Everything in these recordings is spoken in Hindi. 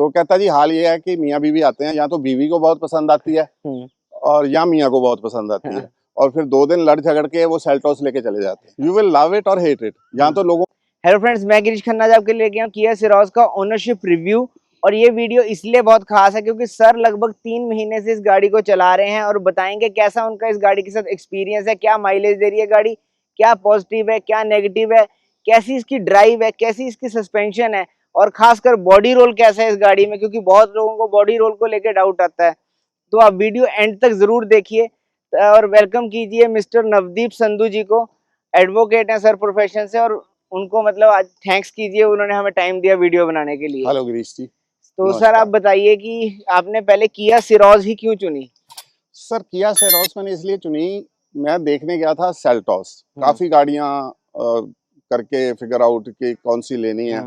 तो कहता जी हाल ये है कि मियाँ बीवी आते हैं, या तो बीवी को बहुत पसंद आती है और या मियाँ को बहुत पसंद आती है, और फिर 2 दिन लड़ झगड़ के वो सेल्टोस लेके चले जाते हैं। यू विल लव इट और हेट इट। यहाँ तो लोगों हेलो फ्रेंड्स, मैं गिरीश खन्ना आज आपके लिए लेके आया हूं किया सिरोज का ओनरशिप रिव्यू। और ये वीडियो इसलिए बहुत खास है क्योंकि सर लगभग 3 महीने से इस गाड़ी को चला रहे हैं और बताएंगे कैसा उनका इस गाड़ी के साथ एक्सपीरियंस है, क्या माइलेज दे रही है गाड़ी, क्या पॉजिटिव है, क्या नेगेटिव है, कैसी इसकी ड्राइव है, कैसी इसकी सस्पेंशन है और खासकर बॉडी रोल कैसा है इस गाड़ी में, क्योंकि बहुत लोगों को बॉडी रोल को लेकर डाउट आता है। तो आप वीडियो एंड तक जरूर देखिए और वेलकम कीजिए मिस्टर नवदीप संधू जी को। एडवोकेट हैं सर प्रोफेशन से, और उनको मतलब आज थैंक्स कीजिए, उन्होंने हमें टाइम दिया वीडियो बनाने के लिए। हेलो गिरीश जी। तो सर आप बताइए कि आपने पहले किया सिरोज ही क्यों चुनी? सर किया सिरोज मैंने इसलिए चुनी, मैं देखने गया था सेल्टोस, काफी गाड़ियां करके फिगर आउट कि कौन सी लेनी है,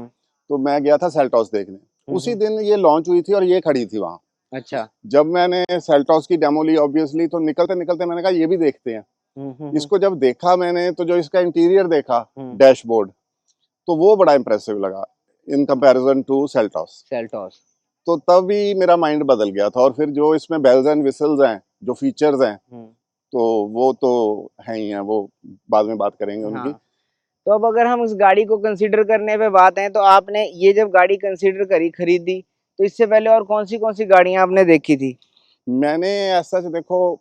तो मैं गया था सेल्टोस देखने। उसी दिन ये लॉन्च हुई थी और ये खड़ी थी वहाँ। अच्छा। जब मैंने सेल्टोस की डेमो ली ऑब्वियसली, तो निकलते निकलते मैंने कहा ये भी देखते हैं। इसको जब देखा मैंने, तो जो इसका इंटीरियर देखा, डैशबोर्ड, तो वो बड़ा इंप्रेसिव लगा इन कंपैरिजन टू सेल्टोस। तो तभी मेरा माइंड बदल गया था। और फिर जो इसमें बेल्स एंड विसल्स हैं, जो फीचर्स हैं, तो वो तो है ही हैं, वो बाद में बात करेंगे उनकी। तो अब अगर हम इस गाड़ी को कंसीडर करने पे बात है, तो आपने ये जब गाड़ी कंसीडर करी, खरीदी, तो इससे पहले और कौन सी गाड़ियां आपने देखी थी? मैंने ऐसा देखो,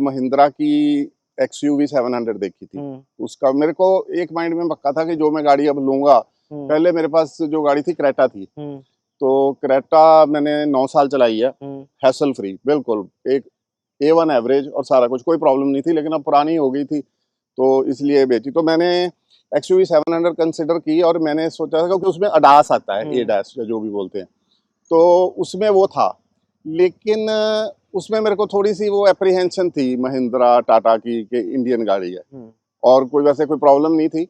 महिंद्रा की XUV 700 देखी थी। उसका मेरे को एक माइंड में पक्का था कि जो मैं गाड़ी अब लूंगा, पहले मेरे पास जो गाड़ी थी क्रेटा थी, तो क्रेटा मैंने 9 साल चलाई है, हैसल फ्री, बिल्कुल एक A1 एवरेज और सारा कुछ, कोई प्रॉब्लम नहीं थी। लेकिन अब पुरानी हो गई थी तो इसलिए बेची। तो मैंने XUV 700 कंसिडर की और मैंने सोचा था कि उसमें अडास आता है, एडास जो भी बोलते हैं, तो उसमें वो था। लेकिन उसमें मेरे को थोड़ी सी वो एप्रीहेंशन थी महिंद्रा टाटा की कि इंडियन गाड़ी है, और कोई वैसे कोई प्रॉब्लम नहीं थी।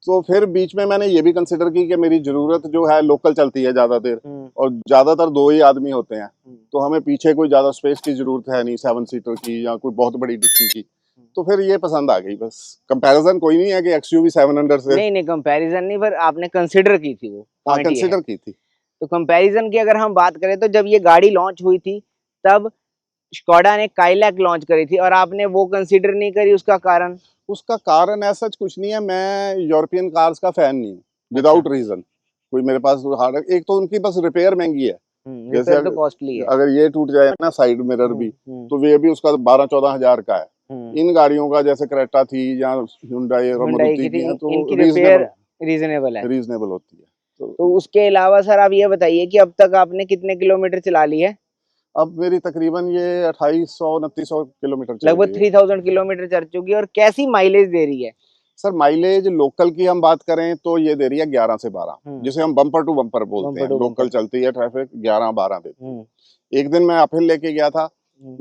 तो फिर बीच में मैंने ये भी कंसिडर की कि मेरी जरूरत जो है लोकल चलती है ज्यादा देर, और ज्यादातर 2 ही आदमी होते हैं, तो हमें पीछे कोई ज्यादा स्पेस की जरूरत है नहीं 7 सीटर की या कोई बहुत बड़ी डिक्की की। तो फिर ये पसंद आ गई। बस कंपैरिजन कोई नहीं है कि XUV 700 से। नहीं कंपैरिजन नहीं, पर आपने कंसिडर की थी, वो हाँ कंसिडर की थी। तो कंपैरिजन की अगर हम बात करें, तो जब ये गाड़ी लॉन्च हुई थी तब स्कोडा ने काइलैक लॉन्च करी थी और आपने वो कंसीडर नहीं करी, उसका कारण? उसका कारण ऐसा कुछ नहीं है, मैं यूरोपियन कार्स का फैन नहीं हूँ विदाउट रीजन। कोई मेरे पास हार्ड, एक तो उनकी बस रिपेयर महंगी है, जैसे तो कॉस्टली है। अगर ये टूट जाए ना साइड मिरर भी, तो ये भी उसका 12-14 हजार का है। इन गाड़ियों का जैसे क्रेटा थी या हुंडई और मारुति की है, तो इनकी रिपेयर रीजनेबल होती है। तो उसके अलावा सर आप ये बताइए कि अब तक आपने कितने किलोमीटर चला ली है? अब मेरी तकरीबन ये 2800-2900 किलोमीटर, लगभग 3000 किलोमीटर चल चुकी है। और कैसी माइलेज दे रही है? सर माइलेज लोकल की हम बात करें तो ये दे रही है 11 से 12, जिसे हम बम्पर टू बम्पर बोलते हैं। लोकल चलती है ट्रैफिक 11-12 देती है। एक दिन मैं अपहिल लेके गया था,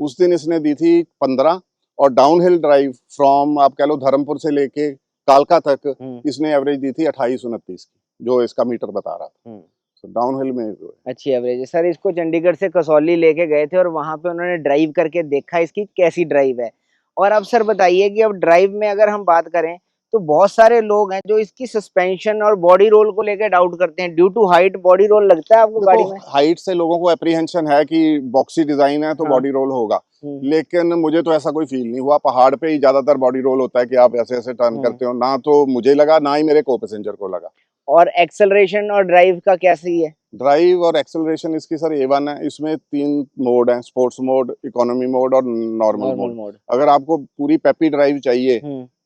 उस दिन इसने दी थी 15, और डाउन हिल ड्राइव फ्रॉम आप कह लो धर्मपुर से लेके कालका तक इसने एवरेज दी थी 28-29 की, जो इसका मीटर बता रहा था। डाउन हिल में अच्छी एवरेज है। सर इसको चंडीगढ़ से कसौली लेके गए थे और वहां पे उन्होंने ड्राइव करके देखा इसकी कैसी ड्राइव है। और अब सर बताइए कि अब ड्राइव में अगर हम बात करें, तो बहुत सारे लोग हैं जो इसकी सस्पेंशन और बॉडी रोल को लेकर डाउट करते हैं। Due to height body roll लगता है आपको गाड़ी में? हाइट से लोगों को एप्रीहेंशन है कि बॉक्सी डिजाइन है तो बॉडी रोल होगा, लेकिन मुझे तो ऐसा कोई फील नहीं हुआ। पहाड़ पे ही ज्यादातर बॉडी रोल होता है कि आप ऐसे ऐसे टर्न करते हो, ना तो मुझे लगा, ना ही मेरे को पैसेंजर को लगा। और एक्सेलरेशन और ड्राइव का कैसी है? ड्राइव और एक्सेलरेशन इसकी सर A1 है। इसमें 3 मोड हैं, स्पोर्ट्स मोड, इकोनॉमी मोड और नॉर्मल मोड। अगर आपको पूरी पेपी ड्राइव चाहिए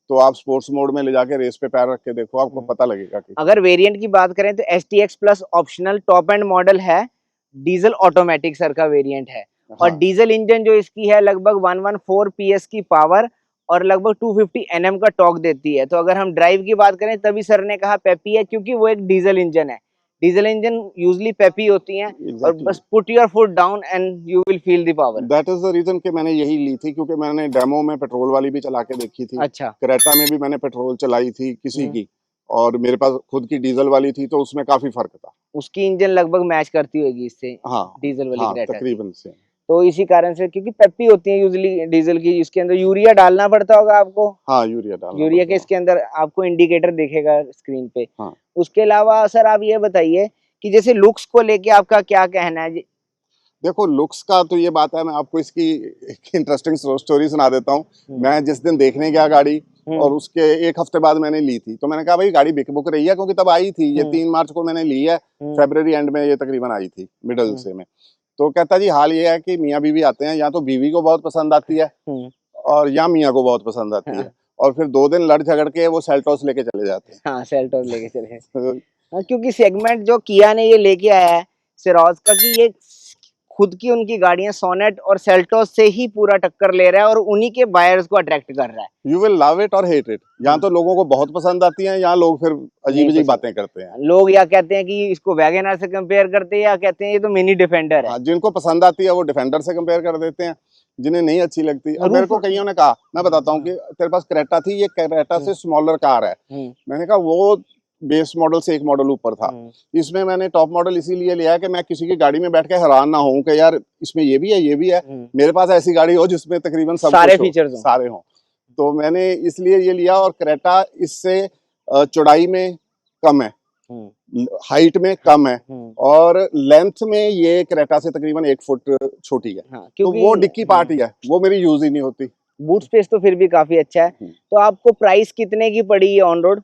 तो आप स्पोर्ट्स मोड में ले जाके रेस पे पैर रख के देखो, आपको पता लगेगा कि। अगर वेरिएंट की बात करें तो STX plus optional top and model है, डीजल ऑटोमेटिक सर का वेरिएंट है। हाँ। और डीजल इंजन जो इसकी है लगभग 114 PS की पावर और लगभग 250 Nm का टॉर्क देती है। तो अगर हम ड्राइव की बात करें तभी सर ने कहा पेपी है, क्योंकि वो एक डीजल इंजन है। डीजल इंजन यूजली पेपी होती हैं। और बस put your foot down and you will feel the power. That is the reason कि मैंने यही ली थी, क्योंकि मैंने डेमो में पेट्रोल वाली भी चला के देखी थी। अच्छा। क्रेटा में भी मैंने पेट्रोल चलाई थी किसी की, और मेरे पास खुद की डीजल वाली थी, तो उसमें काफी फर्क था। उसकी इंजन लगभग मैच करती होगी इससे। हाँ, डीजल वाली क्रेटा तकरीबन से। तो इसी कारण से, क्योंकि पेप्पी होती है यूजली डीजल की, इसके अंदर यूरिया डालना पड़ता होगा आपको। हाँ, यूरिया के इसके अंदर आपको इंडिकेटर दिखेगा स्क्रीन पे। हाँ। उसके अलावा सर आप ये बताइए कि जैसे लुक्स को लेके आपका क्या कहना है जी? देखो लुक्स का तो ये बात है, मैं आपको इसकी एक इंटरेस्टिंग स्टोरी सुना देता हूँ। मैं जिस दिन देखने गया गाड़ी और उसके एक हफ्ते बाद मैंने ली थी, तो मैंने कहा भाई गाड़ी बिक बुक रही है, क्योंकि तब आई थी ये 3 मार्च को मैंने ली है, फरवरी एंड में ये तकरीबन आई थी, मिडल से में। तो कहता जी हाल ये है कि मियाँ बीवी आते हैं, या तो बीवी को बहुत पसंद आती है और या मियाँ को बहुत पसंद आती है, और फिर 2 दिन लड़ झगड़ के वो सेल्टोस लेके चले जाते हैं। हाँ, सेल्टोस लेके चले क्योंकि सेगमेंट जो किया ने ये लेके आया है सिरोज का, कि ये खुद की उनकी गाड़ियां सोनेट और सेल्टोस से ही पूरा टक्कर ले रहा है और उन्हीं के बायर्स को अट्रैक्ट कर रहा है। यू विल लव इट और हेट इट। यहाँ तो लोगों को बहुत पसंद आती हैं, यहाँ लोग फिर अजीब अजीब बातें करते हैं। लोग या कहते हैं कि इसको वैगनआर से कंपेयर करते हैं, या कहते हैं ये तो मिनी डिफेंडर है। जिनको पसंद आती है वो डिफेंडर से कंपेयर कर देते हैं, जिन्हें नहीं अच्छी लगती। अब मेरे को कईयों ने कहा, मैं बताता हूँ कि तेरे पास क्रेटा थी, ये क्रेटा से स्मॉलर कार है। मैंने कहा वो बेस मॉडल से एक मॉडल ऊपर था, इसमें मैंने टॉप मॉडल इसीलिए लिया है कि मैं किसी की गाड़ी में बैठ के हैरान ना हूँ कि यार इसमें ये भी है ये भी है। मेरे पास ऐसी गाड़ी हो जिसमें तकरीबन सब सारे फीचर्स सारे हों, तो मैंने इसलिए ये लिया। और क्रेटा इससे चौड़ाई में कम है, हाइट में कम है, और लेंथ में ये क्रेटा से तकरीबन 1 फुट छोटी है। तो वो डिक्की पार्ट ही है, वो मेरी यूज ही नहीं होती। बूट स्पेस तो फिर भी काफी अच्छा है। तो आपको प्राइस कितने की पड़ी है ऑन रोड?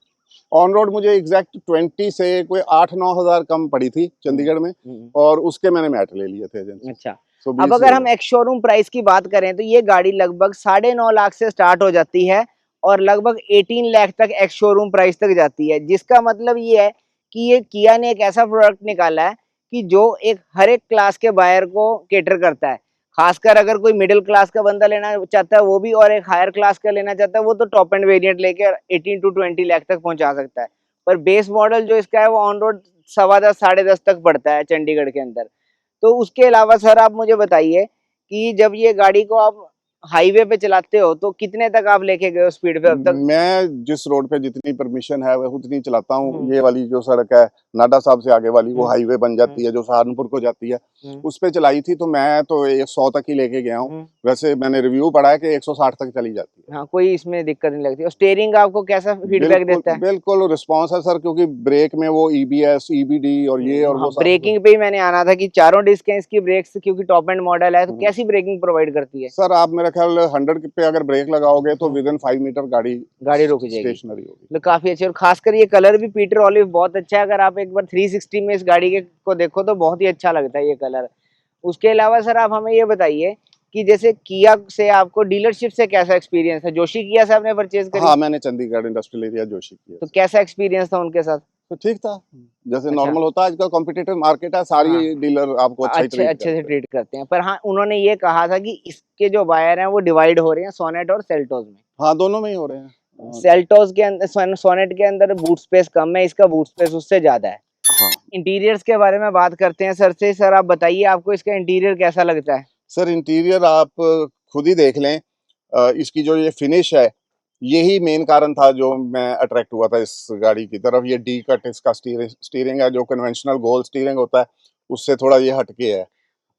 ऑन रोड मुझे एग्जैक्ट 20 से कोई 8-9 हजार कम पड़ी थी चंडीगढ़ में, और उसके मैंने मैट ले लिए थे एजेंसी। अच्छा, अब अगर हम एक्स शोरूम प्राइस की बात करें तो ये गाड़ी लगभग 9.5 लाख से स्टार्ट हो जाती है और लगभग 18 लाख तक एक्स शोरूम प्राइस तक जाती है, जिसका मतलब ये है कि ये किया ने एक ऐसा प्रोडक्ट निकाला है कि जो एक हर एक क्लास के बायर को केटर करता है। खासकर अगर कोई मिडिल क्लास का बंदा लेना चाहता है वो भी, और एक हायर क्लास का लेना चाहता है वो तो टॉप एंड वेरिएंट लेके 18 to 20 लाख तक पहुंचा सकता है। पर बेस मॉडल जो इसका है वो ऑन रोड 10.25 साढ़े 10 तक पड़ता है चंडीगढ़ के अंदर। तो उसके अलावा सर आप मुझे बताइए कि जब ये गाड़ी को आप हाईवे पे चलाते हो तो कितने तक आप लेके गए हो स्पीड पे अब तक? मैं जिस रोड पे जितनी परमिशन है वह उतनी चलाता हूँ। ये वाली जो सड़क है नाडा साहब से आगे वाली, वो हाईवे बन जाती है जो सहारनपुर को जाती है, उस पे चलाई थी, तो मैं तो 100 तक ही लेके गया हूँ। वैसे मैंने रिव्यू पढ़ा है कि 160 तक चली जाती है। हाँ, कोई इसमें दिक्कत नहीं लगती। और स्टीयरिंग आपको कैसा फीडबैक देता है? बिल्कुल रिस्पॉन्स है सर, क्योंकि ब्रेक में वो EBS, EBD और ये और वो ब्रेकिंग पे ही मैंने आना था कि चारों डिस्क हैं इसकी ब्रेक्स, क्योंकि टॉप एंड मॉडल है, तो कैसी ब्रेकिंग प्रोवाइड करती है? सर आप मेरा ख्याल 100 पे अगर ब्रेक लगाओगे तो विद इन 5 मीटर गाड़ी रुक जाएगी, स्टेशनरी होगी। तो काफी अच्छी। और खासकर ये कलर भी पीटर ऑलिव बहुत अच्छा है, अगर आप एक बार 360 में इस गाड़ी के को देखो तो बहुत ही अच्छा लगता है ये कलर। उसके अलावा सर आप हमें ये बताइए कि जैसे किया से आपको डीलरशिप से कैसा एक्सपीरियंस है? जोशी किया से आपने परचेज करी? हाँ, मैंने चंडीगढ़ इंडस्ट्रियल एरिया जोशी किया। तो कैसा एक्सपीरियंस था उनके साथ? तो ठीक था, जैसे नॉर्मल होता है। आजकल कॉम्पिटिटिव मार्केट है, सारी डीलर आपको अच्छे से ट्रीट करते हैं। पर हाँ, उन्होंने ये कहा था कि इसके जो बायर हैं वो डिवाइड हो रहे हैं सोनेट और सेल्टोस में। हाँ, दोनों में ही हो रहे हैं। सेल्टोस के अंदर, सोनेट के अंदर बूट स्पेस कम है, इसका बूट स्पेस उससे ज्यादा है। हाँ। इंटीरियर्स के बारे में बात करते हैं सर से। सर आप बताइए आपको इसका इंटीरियर कैसा लगता है? सर इंटीरियर आप खुद ही देख लें, इसकी जो ये फिनिश है यही मेन कारण था जो मैं अट्रैक्ट हुआ था इस गाड़ी की तरफ। ये डी कट इसका स्टीयरिंग है, जो कन्वेंशनल गोल स्टीयरिंग होता है उससे थोड़ा ये हटके है।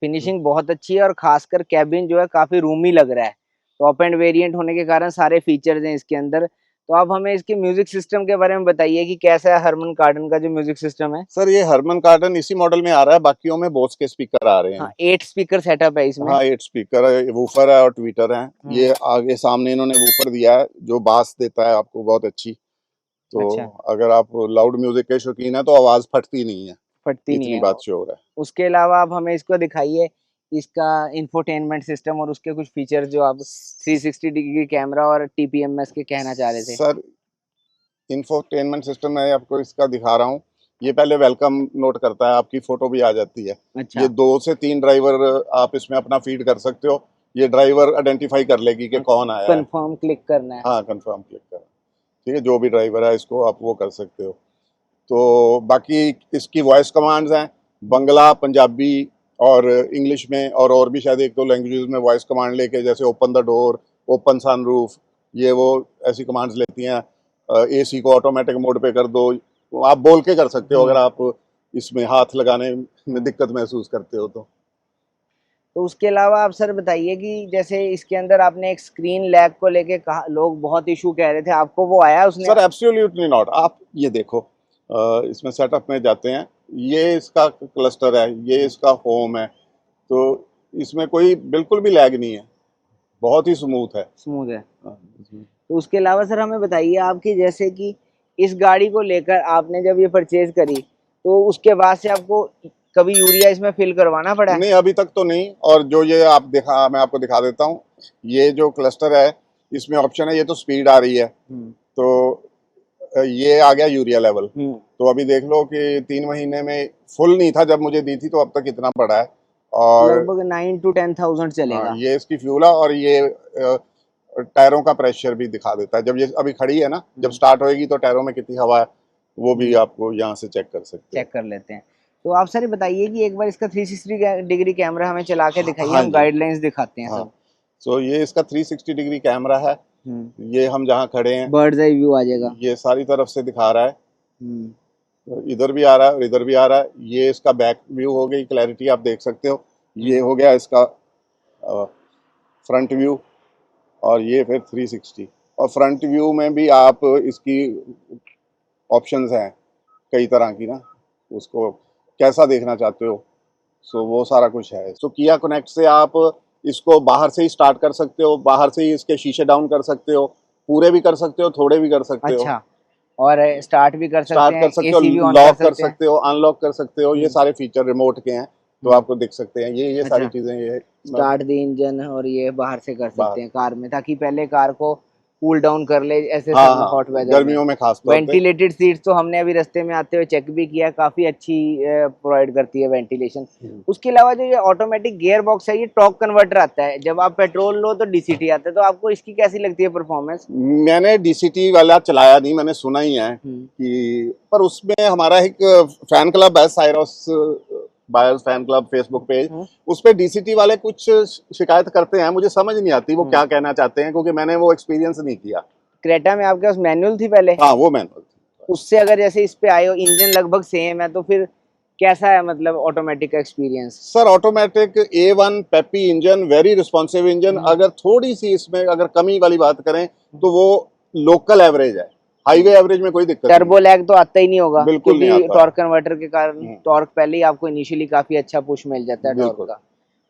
फिनिशिंग बहुत अच्छी है और खासकर कैबिन जो है काफी रूमी लग रहा है। टॉप एंड वेरिएंट होने के कारण सारे फीचर्स हैं इसके अंदर। तो आप हमें इसके म्यूजिक सिस्टम के बारे में बताइए कि कैसा है हरमन कार्डन का जो म्यूजिक सिस्टम है? सर ये हरमन कार्डन इसी मॉडल में आ रहा है, बाकियों में बोस के स्पीकर आ रहे हैं। हाँ, 8 स्पीकर सेटअप है इसमें। हाँ, 8 स्पीकर है, वूफर है और ट्विटर है। ये आगे सामने इन्होंने वूफर दिया है जो बास देता है आपको बहुत अच्छी। तो अगर आप लाउड म्यूजिक के शौकीन है तो आवाज फटती नहीं है, फटती नहीं है, बात श्योर है। उसके अलावा आप हमें इसको दिखाइए इसका इंफोटेनमेंट सिस्टम और उसके कुछ फीचर जो आप 360 डिग्री कैमरा और TPMS के कहना चाह रहे थे। सर इंफोटेनमेंट सिस्टम मैं आपको इसका दिखा रहा हूँ। ये पहले वेलकम नोट करता है, आपकी फोटो भी आ जाती है। अच्छा। ये 2 से 3 ड्राइवर आप इसमें अपना फीड कर सकते हो। ये ड्राइवर आइडेंटिफाई कर लेगी कि कौन आया है। कंफर्म क्लिक करना है। हाँ, कंफर्म क्लिक करना, ठीक है। जो भी ड्राइवर है इसको आप वो कर सकते हो। तो बाकी इसकी वॉइस कमांड्स हैं बंगला, पंजाबी और इंग्लिश में, और भी शायद 1-2 लैंग्वेजेस में वॉइस कमांड लेके, जैसे open the door, open sunroof, ये वो ऐसी कमांड्स लेती हैं। AC को ऑटोमेटिक मोड पे कर दो, आप बोल के कर सकते हो अगर आप इसमें हाथ लगाने में दिक्कत महसूस करते हो तो। उसके अलावा आप सर बताइए कि जैसे इसके अंदर आपने एक स्क्रीन लैग को लेके कहा, लोग बहुत इशू कह रहे थे, आपको वो आया उसने? Sir absolutely not. आप ये देखो, इसमें सेटअप में जाते हैं ये इसका क्लस्टर है, ये इसका होम है, तो इसमें कोई बिल्कुल भी लैग नहीं है, बहुत ही स्मूथ है। स्मूथ है। हाँ, तो उसके अलावा सर हमें बताइए आपकी, जैसे कि इस गाड़ी को लेकर आपने जब ये परचेज करी तो उसके बाद से आपको कभी यूरिया इसमें फिल करवाना पड़ा है? नहीं अभी तक तो नहीं। और जो ये आप दिखा, मैं आपको दिखा देता हूँ, ये जो क्लस्टर है इसमें ऑप्शन है, ये तो स्पीड आ रही है, तो ये आ गया यूरिया लेवल। तो अभी देख लो कि 3 महीने में फुल नहीं था जब मुझे दी थी, तो अब तक इतना पड़ा है। और लगभग 9 to 10,000 चलेगा। हाँ, ये इसकी फ्यूल है। और ये टायरों का प्रेशर भी दिखा देता है, जब ये अभी खड़ी है ना, जब स्टार्ट होएगी तो टायरों में कितनी हवा है वो भी आपको यहाँ से चेक कर सकते हैं। चेक कर लेते हैं। तो आप सर बताइए कि एक बार इसका 360 डिग्री कैमरा हमें चला के दिखाइए, हाँ हम जी। गाइडलाइंस दिखाते हैं हाँ, सब। तो ये इसका 360 डिग्री कैमरा है। ये हम जहाँ खड़े हैं, बर्ड्स आई व्यू आ जाएगा। ये सारी तरफ से दिखा रहा है, तो इधर भी आ रहा है और इधर भी आ रहा है। ये इसका बैक व्यू हो गई, क्लैरिटी आप देख सकते हो। ये हो गया इसका फ्रंट व्यू, और ये फिर 360। और फ्रंट व्यू में भी आप इसकी ऑप्शंस हैं कई तरह की ना, उसको कैसा देखना चाहते हो, सो वो सारा कुछ है। सो किया कनेक्ट से आप इसको बाहर से ही स्टार्ट कर सकते हो, बाहर से ही इसके शीशे डाउन कर सकते हो, पूरे भी कर सकते हो, थोड़े भी कर सकते हो। अच्छा, और स्टार्ट भी कर सकते स्टार्ट हैं, कर सकते हो, एसी भी ऑन लॉक कर सकते हैं। सकते हो, अनलॉक कर सकते हो। ये सारे फीचर रिमोट के हैं, तो आपको दिख सकते हैं ये सारी अच्छा। चीजें। ये स्टार्ट द इंजन, और ये बाहर से कर बाहर। सकते हैं कार में, ताकि पहले कार को कूल डाउन कर ले ऐसे हाँ सब हाँ, हॉट वेदर गर्मियों में खास तौर पे। वेंटिलेटेड सीट्स तो हमने अभी रास्ते में आते हुए चेक भी किया, काफी अच्छी प्रोवाइड करती है वेंटिलेशन। उसके अलावा जो ये ऑटोमेटिक गियर बॉक्स है, ये टॉर्क कन्वर्टर आता है, जब आप पेट्रोल लो तो डीसीटी आता है, तो आपको इसकी कैसी लगती है परफॉर्मेंस? मैंने डीसीटी वाला चलाया नहीं, मैंने सुना ही है कि, पर उसमें हमारा एक फैन क्लब है, Cyrus buyers fan club Facebook page, उस पे डीसीटी वाले कुछ शिकायत करते हैं, मुझे समझ नहीं आती वो क्या कहना चाहते हैं, क्योंकि मैंने वो एक्सपीरियंस नहीं किया। क्रेटा में आपके पास मैनुअल थी पहले? हाँ, वो मैनुअल थी। उससे अगर जैसे इस पे आए हो, इंजन लगभग सेम है, तो फिर कैसा है मतलब ऑटोमेटिक का experience? Sir automatic A1 peppy engine, very responsive engine. अगर थोड़ी सी इसमें अगर कमी वाली बात करें तो वो लोकल एवरेज है, हाईवे एवरेज में कोई दिक्कत टर्बो लैग तो आता ही नहीं होगा, बिल्कुल नहीं क्योंकि आता। टॉर्क कन्वर्टर के कारण टॉर्क पहले ही आपको इनिशियली काफी अच्छा पुश मिल जाता है टॉर्क का।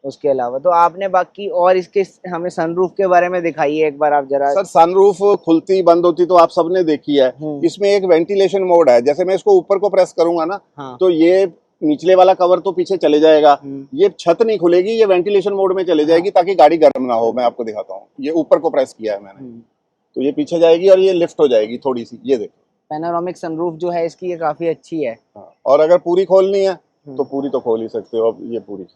उसके अलावा तो आपने बाकी और इसके हमें सनरूफ के बारे में दिखाइए एक बार आप जरा। सर सनरूफ खुलती बंद होती तो आप सबने देखी है। इसमें एक वेंटिलेशन मोड है, जैसे मैं इसको ऊपर को प्रेस करूंगा ना, तो ये निचले वाला कवर तो पीछे चले जाएगा, ये छत नहीं खुलेगी, ये वेंटिलेशन मोड में चले जाएगी ताकि गाड़ी गर्म ना हो। मैं आपको दिखाता हूँ, ये ऊपर को प्रेस किया है मैंने, तो ये पीछे जाएगी और ये लिफ्ट हो जाएगी थोड़ी सी, ये देखो। पैनोरामिक सनरूफ जो है इसकी, ये काफी अच्छी है। और अगर पूरी खोलनी है तो पूरी तो खोल ही सकते हो। अब ये पूरी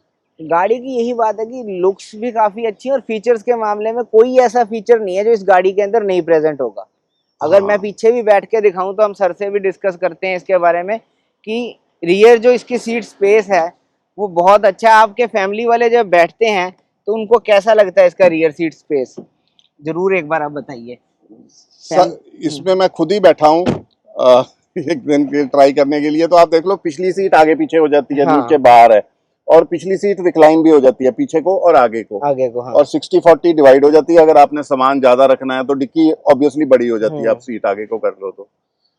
गाड़ी की यही बात है कि लुक्स भी काफी अच्छी है, और फीचर्स के मामले में कोई ऐसा फीचर नहीं है जो इस गाड़ी के अंदर नहीं प्रेजेंट होगा। अगर मैं पीछे भी बैठ के दिखाऊं तो हम सर से भी डिस्कस करते हैं इसके बारे में कि रियर जो इसकी सीट स्पेस है वो बहुत अच्छा है। आपके फैमिली वाले जब बैठते हैं तो उनको कैसा लगता है इसका रियर सीट स्पेस, जरूर एक बार आप बताइए। इसमें मैं खुद ही बैठा हूँ एक दिन के ट्राई करने के लिए, तो आप देख लो पिछली सीट आगे पीछे हो जाती है, नीचे बाहर है, और पिछली सीट रिक्लाइन भी हो जाती है पीछे को और आगे को। और 60-40 डिवाइड हो जाती है। अगर आपने सामान ज्यादा रखना है तो डिक्की ऑब्वियसली बड़ी हो जाती है, आप सीट आगे को कर लो तो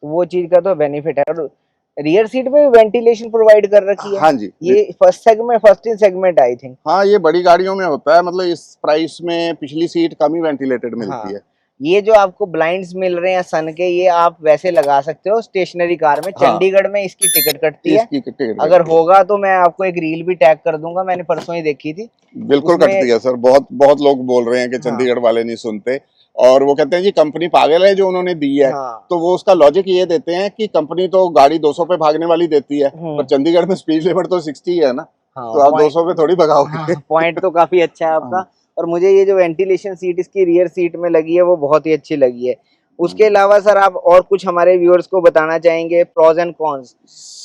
वो चीज का तो बेनिफिट है। और रियर सीट में वेंटिलेशन प्रोवाइड कर रखी है। हाँ जी, ये first in segment I think. हाँ, ये बड़ी गाड़ियों में होता है, मतलब इस प्राइस में पिछली सीट कम ही वेंटिलेटेड मिलती है। ये जो आपको ब्लाइंड्स मिल रहे हैं सन के, ये आप वैसे लगा सकते हो स्टेशनरी कार में। चंडीगढ़ में इसकी टिकट कटती है, अगर होगा तो मैं आपको एक रील भी टैग कर दूंगा, मैंने परसों ही देखी थी। बिल्कुल कटती है सर, बहुत लोग बोल रहे हैं कि चंडीगढ़ वाले नहीं सुनते, और वो कहते हैं जी कंपनी पागल है जो उन्होंने दी है। तो वो उसका लॉजिक ये देते हैं कि कंपनी तो गाड़ी 200 पे भागने वाली देती है, पर चंडीगढ़ में स्पीड लिमिट तो 60 है ना, तो आप 200 पे थोड़ी भगाओगे। पॉइंट तो काफी अच्छा है आपका। और मुझे ये जो वेंटिलेशन सीट इसकी रियर सीट में लगी है वो बहुत ही अच्छी लगी है। उसके अलावा सर आप और कुछ हमारे व्यूअर्स को बताना चाहेंगे, प्रोज एंड कॉन्स,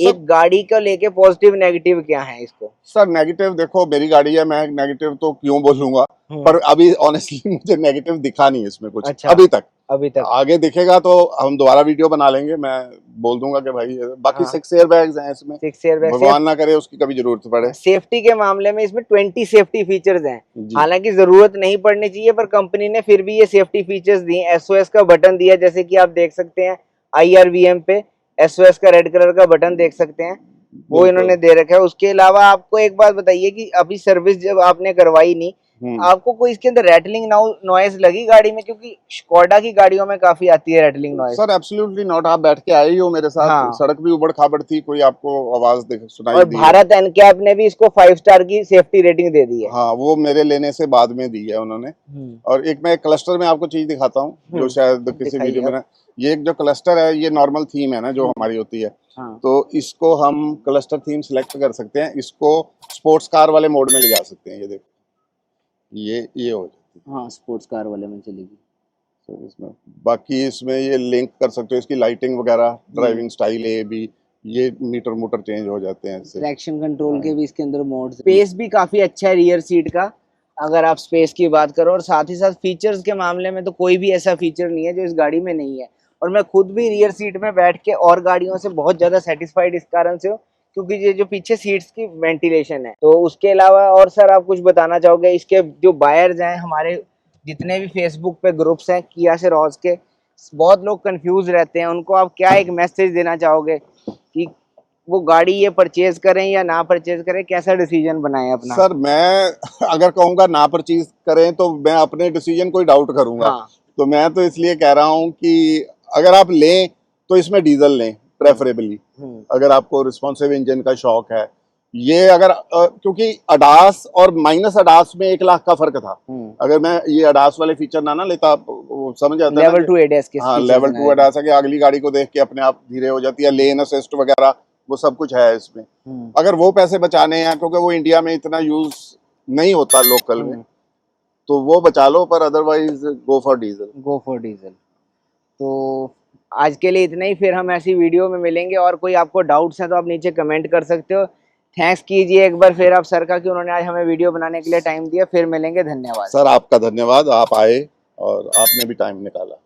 एक गाड़ी को लेके पॉजिटिव नेगेटिव क्या है इसको? सर नेगेटिव देखो, मेरी गाड़ी है, मैं नेगेटिव तो क्यों बोलूंगा, पर अभी ऑनेस्टली मुझे नेगेटिव दिखा नहीं इसमें कुछ। अच्छा, अभी तक आगे दिखेगा तो हम दोबारा वीडियो बना लेंगे, मैं बोल दूंगा कि भाई बाकी 6 एयर बैग्स हैं इसमें, 6 एयर बैग, भगवान ना करे उसकी कभी जरूरत पड़े। सेफ्टी के मामले में इसमें 20 सेफ्टी फीचर्स हैं, हालांकि जरूरत नहीं पड़नी चाहिए, पर कंपनी ने फिर भी ये सेफ्टी फीचर्स दिए। SOS का बटन दिया, जैसे कि आप देख सकते हैं IRVM पे SOS का रेड कलर का बटन देख सकते हैं। वो इन्होंने दे रखा है। उसके अलावा आपको एक बात बताइए कि अभी सर्विस जब आपने करवाई नहीं, आपको कोई इसके अंदर रैटलिंग नॉइज लगी गाड़ी में? क्योंकि स्कोडा की गाड़ियों में काफी आती है rattling noise. Sir absolutely not, आप बैठ के आए ही हो मेरे साथ। हाँ। सड़क भी उबड़ खाबड़ थी, कोई आपको आवाज सुनाई और दी? भारत एनकैप ने भी इसको 5 स्टार की सेफ्टी रेटिंग दे दी है। हाँ, वो मेरे लेने से बाद में दी है उन्होंने। और एक मैं क्लस्टर में आपको चीज दिखाता हूँ जो शायद किसी वीडियो में ना, ये एक जो क्लस्टर है ये नॉर्मल थीम है ना जो हमारी होती है। हाँ। तो इसको हम क्लस्टर थीम सिलेक्ट कर सकते हैं, इसको स्पोर्ट्स कार वाले मोड में ले जा सकते हैं। ये देखो, ये हो जाती है। हाँ, स्पोर्ट्स कार वाले में चलेगी। तो इसमें बाकी इसमें ये लिंक कर सकते हो, इसकी लाइटिंग वगैरह, ड्राइविंग स्टाइल, ए बी, ये मीटर मोटर चेंज हो जाते हैं इससे। ट्रैक्शन कंट्रोल के भी इसके अंदर मोड्स। स्पेस भी काफी अच्छा है रियर सीट का, अगर आप स्पेस की बात करो। और साथ ही साथ फीचर्स के मामले में तो कोई भी ऐसा फीचर नहीं है जो इस गाड़ी में नहीं है। और मैं खुद भी रियर सीट में बैठ के और गाड़ियों से बहुत ज्यादा सेटिस्फाइड इस कारण से हूँ क्योंकि ये जो पीछे सीट्स की वेंटिलेशन है। तो उसके अलावा और सर आप कुछ बताना चाहोगे? इसके जो बायर्स हैं, हमारे जितने भी फेसबुक पे ग्रुप्स हैं किया सेरोज के, बहुत लोग कंफ्यूज रहते हैं, उनको आप क्या एक मैसेज देना चाहोगे कि वो गाड़ी ये परचेज करें या ना परचेज करें, कैसा डिसीजन बनाएं अपना? सर मैं अगर कहूँगा ना परचेज करें तो मैं अपने डिसीजन को डाउट करूंगा। हाँ। तो मैं तो इसलिए कह रहा हूँ कि अगर आप लें तो इसमें डीजल लें प्रेफरेबली, अगर आपको रिस्पॉन्सिव इंजन का शौक है। ये अगर क्योंकि अडास और माइनस अडास में 1 लाख का फर्क था। अगर मैं ये अडास वाले फीचर ना लेता, वो समझ आता है लेवल 2 एडीएस के। हाँ, लेवल 2 अडास है कि अगली गाड़ी को देख के अपने आप धीरे हो जाती है, लेन असिस्ट वगैरह वो सब कुछ है इसमें। अगर वो पैसे बचाने हैं, क्योंकि वो इंडिया में इतना यूज नहीं होता लोकल में, तो वो बचा लो, पर otherwise go for diesel. Go for diesel. तो आज के लिए इतना ही, फिर हम ऐसी वीडियो में मिलेंगे। और कोई आपको डाउट्स हैं तो आप नीचे कमेंट कर सकते हो। थैंक्स कीजिए एक बार फिर आप सर का कि उन्होंने आज हमें वीडियो बनाने के लिए टाइम दिया। फिर मिलेंगे, धन्यवाद सर। आपका धन्यवाद, आप आए और आपने भी टाइम निकाला।